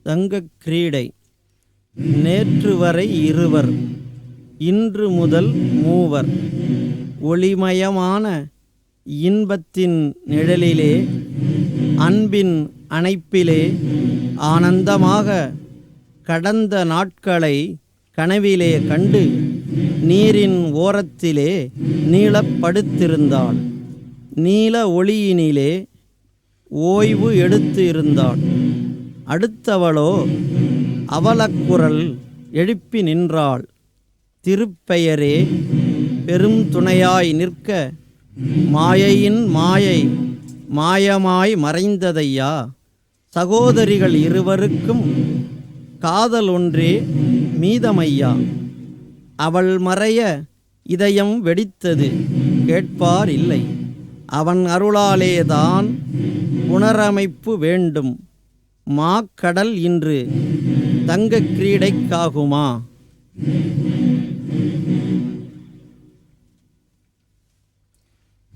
தங்கக் கிரீடை. நேற்று வரை இருவர், இன்று முதல் மூவர். ஒளிமயமான இன்பத்தின் நிழலிலே, அன்பின் அணைப்பிலே ஆனந்தமாக கடந்த நாட்களை கனவிலே கண்டு நீரின் ஓரத்திலே நீளப்படுத்திருந்தாள். நீல ஒளியினிலே ஓய்வு எடுத்து இருந்தாள். அடுத்தவளோ அவலக்குரல் எழுப்பி நின்றாள். திருப்பெயரே பெரும் துணையாய் நிற்க மாயையின் மாயை மாயமாய் மறைந்ததையா. சகோதரிகள் இருவருக்கும் காதல் ஒன்றே மீதமையா. அவள் மறைய இதயம் வெடித்தது, கேட்பார் இல்லை. அவன் அருளாலேதான் புனரமைப்பு வேண்டும். மாக்கடல் இன்று தங்கக் கிரீடைக்காகுமா?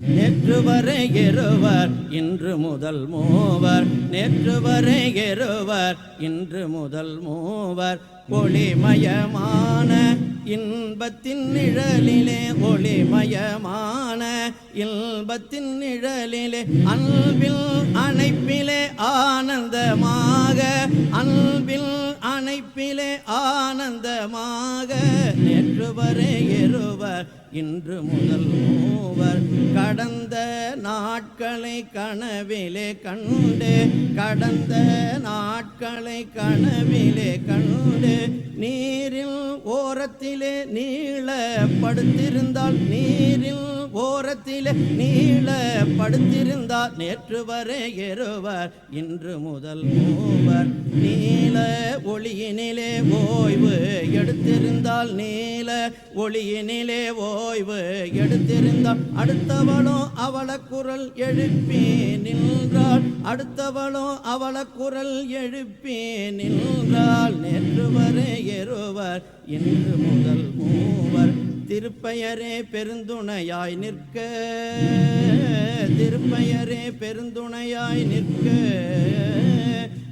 நேற்று வரை இருவர், இன்று முதல் மூவர். நேற்று வரை இருவர், இன்று முதல் மூவர். ஒளிமயமான இன்பத்தின் நிழலிலே, ஒளிமயமான இன்பத்தின் நிழலிலே, அன்பில் அணைப்பிலே ஆனந்தமாக, அன்பில் அணைப்பிலே ஆனந்தமாக. நேற்று வரை இருவர், இன்று முதல் மூவர். கடந்த நாட்களை கனவிலே கண்டு, கடந்த நாட்களை கனவிலே கண்டு, நீரில் ஓரத்திலே நீளப்படுத்திருந்தால், நீரில் ஓரத்திலே நீளப்படுத்திருந்தால். நேற்று வரை இருவர், இன்று முதல் மூவர். நீல ஒளியினிலே ஓய்வு எடுத்திருந்தால், நீல ஒளியினிலே ஓய்வு எடுத்திருந்தால். அடுத்தவளோ அவள குரல் எழுப்பி நின்றாள், அடுத்தவளோ அவள குரல் எழுப்பி நின்றாள். நேற்று வரை இருவர், இன்று முதல் மூவர். திருப்பெயரே பெருந்துணையாய் நிற்க, திருப்பெயரே பெருந்துணையாய் நிற்க.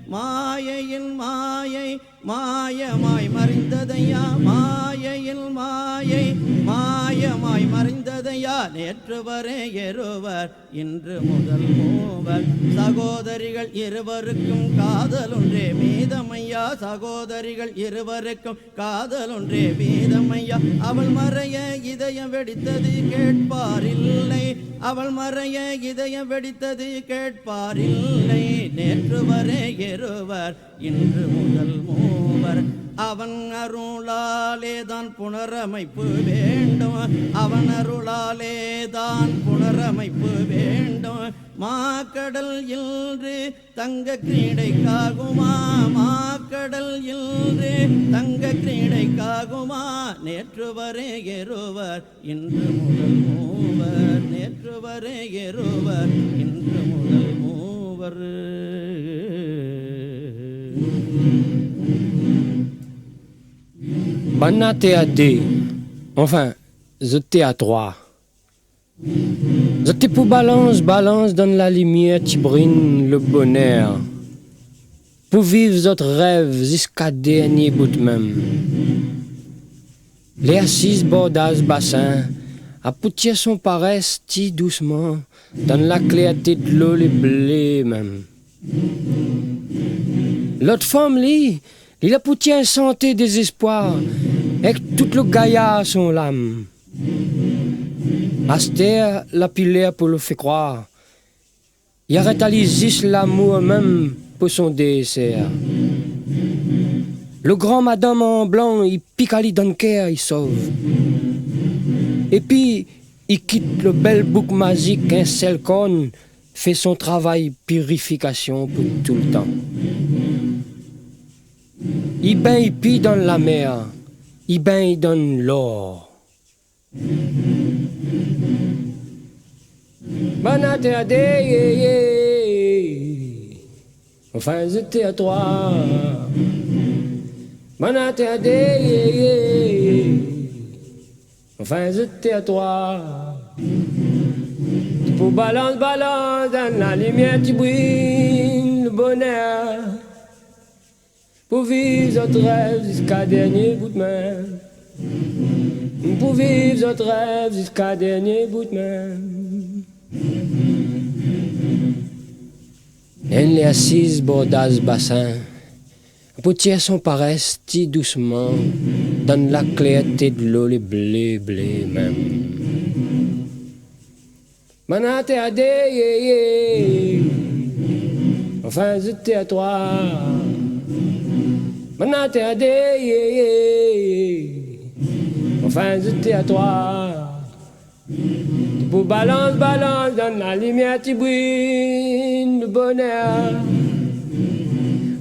மாயையின் மாயை மாயமாய் மறைந்ததையா, மாயையின் மாயை மாயமாய் மறைந்ததையா. நேற்று வரை இருவர், இன்று முதல் மூவர். சகோதரிகள் இருவருக்கும் காதல் ஒன்றே மீதமையா, சகோதரிகள் இருவருக்கும் காதல் ஒன்றே மீதமையா. அவள் மறைய இதயம் வெடித்தது, கேட்பாரில்லை. அவள் மறைய இதயம் வெடித்தது, கேட்பாரில்லை. நேற்று வரை இருவர், இன்று முதல் மூவர். அவன் அருளாலேதான் புனரமைப்பு வேண்டும், அவன் அருளாலேதான் புனரமைப்பு வேண்டும். மாக்கடல் இன்று தங்க கிரீடைக்காகுமா, மாக்கடல் இன்று தங்க கிரீடைக்காகுமா. நேற்று வரை இருவர், இன்று முதல் மூவர். நேற்று வரை இருவர், இன்று முதல் மூவர். Banna t'es à deux, enfin, je t'ai à trois. Je t'ai pour balance, balance, donne la lumière, tu brines le bonheur. Pour vivre votre rêve jusqu'à dernier bout de même. Les assises bordas bassin, à poutier son paresse, ti doucement, donne la clé à tête de l'eau, les blés même. L'autre femme, il a poutier un santé désespoir, avec tout le gaillard à son lame. Astère, la pilère pour le faire croire. Il arrête à juste l'amour même pour son dessert. Le grand madame en blanc, il pique à l'idoncaire, il sauve. Et puis, il quitte le bel bouc magique, un seul cône, fait son travail purification pour tout le temps. Il baigne puis dans la mer, il baigne dans l'or. Banate ade ye ye Enfin, j'étais à toi. Manate à des. Enfin, j'étais à toi. Pour balance, balance, dans la lumière, tu brilles, le bonheur. Pour vivre notre rêve jusqu'à dernier bout de main. Pour vivre notre rêve jusqu'à dernier bout de main. Elle est assise bord ce bassin. Poutiers son paresse, ti doucement, dans la clarté de l'eau, les blés, blés même. Manate à des, enfin j'étais à toi. Manate à des, enfin j'étais à toi. Pour balance, balance, dans la lumière, tu brilles, le bonheur.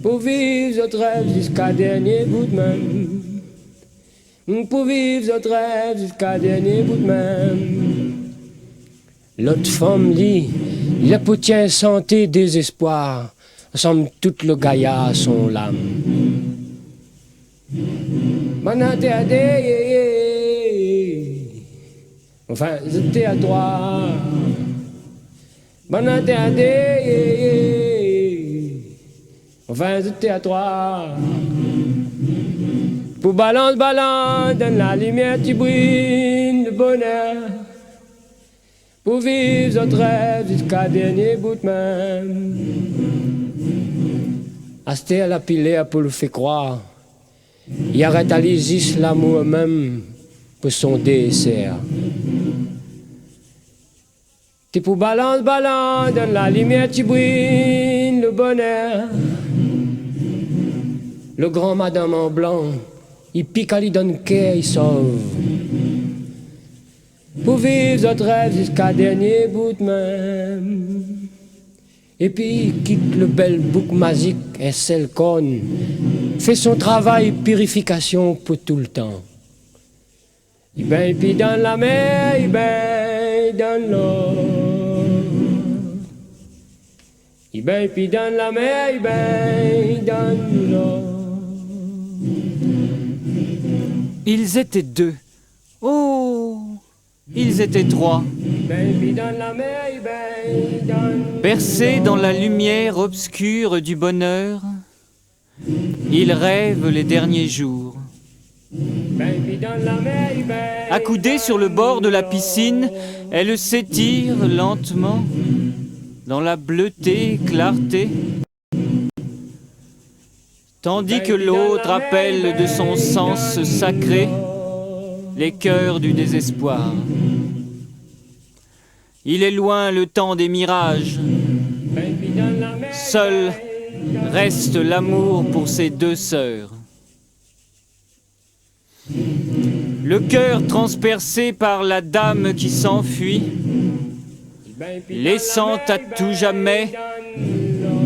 Pour vivre notre rêve jusqu'à dernier bout de main. Pour vivre notre rêve jusqu'à dernier bout de main. L'autre femme lit, il a poutien santé, désespoir. Ensemble tout le gaillard son l'âme. Manate à des, enfin j'étais à toi. Manate à des, enfin j'étais à toi. Pour balance, balance, dans la lumière tu brilles, le bonheur. Pour vivre notre rêve jusqu'à dernier bout de main. Asté à la pilée pour le faire croire. Il arrête à juste l'amour même pour son dessert. T'es pour balance, balance, dans la lumière tu brilles, le bonheur. Le grand madame en blanc, il pique à lui donne cœur, il sauve. Pour vivre notre rêve jusqu'à dernier bout de main. Et puis il quitte le bel bouc magique et celle conne, fait son travail purification pour tout le temps. Il baigne puis dans la mer, il baigne dans l'eau. Il baigne puis dans la mer, il baigne dans l'eau. Ils étaient deux. Oh, ils étaient trois. Bercés dans la lumière obscure du bonheur, ils rêvent les derniers jours. Accoudée sur le bord de la piscine, elle s'étire lentement dans la bleuté clarté, tandis que l'autre appelle de son sens sacré les cœurs du désespoir. Il est loin le temps des mirages. Seul reste l'amour pour ces deux sœurs. Le cœur transpercé par la dame qui s'enfuit, laissant à tout jamais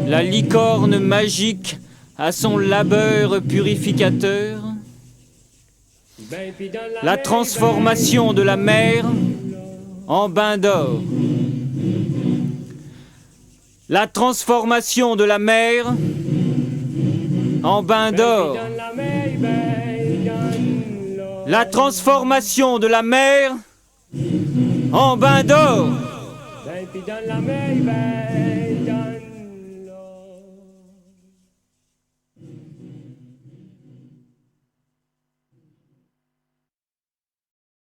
la licorne magique à son labeur purificateur. La transformation de la mer en bain d'or. La transformation de la mer en bain d'or. La transformation de la mer en bain d'or.